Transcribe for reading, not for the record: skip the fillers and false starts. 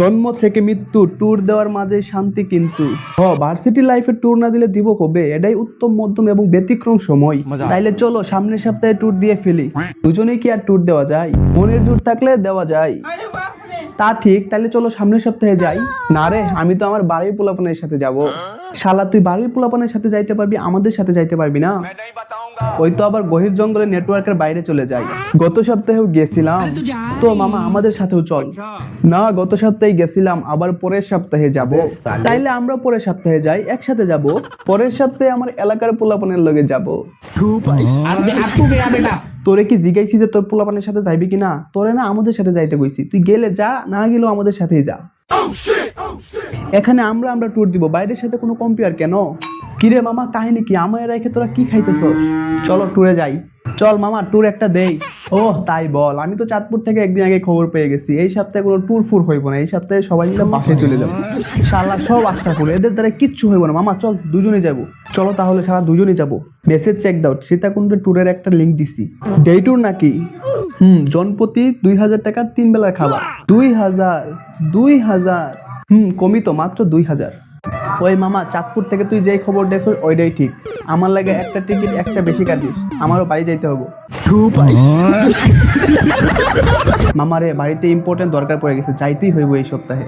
জন্ম থেকে মৃত্যু ট্যুর দেওয়ার মাঝে শান্তি, কিন্তু ভার্সিটি লাইফে ট্যুর না দিলে দিব কবে? এটাই উত্তম মধ্যম এবং ব্যতিক্রম সময়। তাইলে চলো সামনের সপ্তাহে ট্যুর দিয়ে ফেলি। দুজনেই কি আর ট্যুর দেওয়া যায়? মনের জোর থাকলে দেওয়া যায়। তা ঠিক, তাহলে চলো সামনের সপ্তাহে যাই। না রে, আমি তো আমার বাড়ির পোলাপানের সাথে যাব। শালা তুই বাড়ির পোলাপানের সাথে যাইতে পারবি, আমাদের সাথে যাইতে পারবি না? ওই তো আবার গহির জঙ্গলে নেটওয়ার্কের বাইরে চলে যায়। গত সপ্তাহেও গেছিলাম তো মামা, আমাদের সাথেও চল। না, গত সপ্তাহে গেছিলাম, আবার পরের সপ্তাহে যাব। তাইলে আমরা পরের সপ্তাহে যাই, একসাথে যাব। পরের সপ্তাহে আমার এলাকার পোলাপানের লগে যাব। তোরে কি জিগাইছি যে তোর পোলাপানের সাথে যাইবি কিনা? তোরে না আমাদের সাথে যাইতে কইছি, তুই গেলে যা, না গেলেও আমাদের সাথেই যা। এখানে আমরা ট্যুর দিব, বাইরের সাথে কোনো কম্পেয়ার কেন? কিরে মামা, কাহিনী কি? আমায় রেখে তোরা কি খাইতেছস? চলো ট্যুরে যাই। চল মামা, ট্যুর একটা দেই। ও তাই বল, আমি তো চাঁদপুর থেকে একদিন আগে খবর পেয়ে গেছি এই সপ্তাহে কোনো ট্যুর ফুর হইব না। এই সপ্তাহে সবাই মিলে বাসায় চলে যাবো। শালা সব আশা করে, এদের দ্বারা কিচ্ছু হইব না। মামা চল, দুজনে যাবো। চলো তাহলে শালা দুজনে যাবো। মেসেজ চেক দাও, সীতাকুণ্ড ট্যুরের একটা লিঙ্ক দিছি। ডে ট্যুর নাকি? জনপ্রতি 2000 টাকা, 3 বেলার খাবার। 2000 কমই তো, মাত্র 2000। ওই মামা, চাঁদপুর থেকে তুই যেই খবর দেখছো ওইটাই ঠিক। আমার লাগে একটা টিকিট একটা বেশি কাটিস, আমারও বাড়ি যাইতে হবে। মামারে, বাড়িতে ইম্পর্টেন্ট দরকার পড়ে গেছে, যাইতেই হইব এই সপ্তাহে।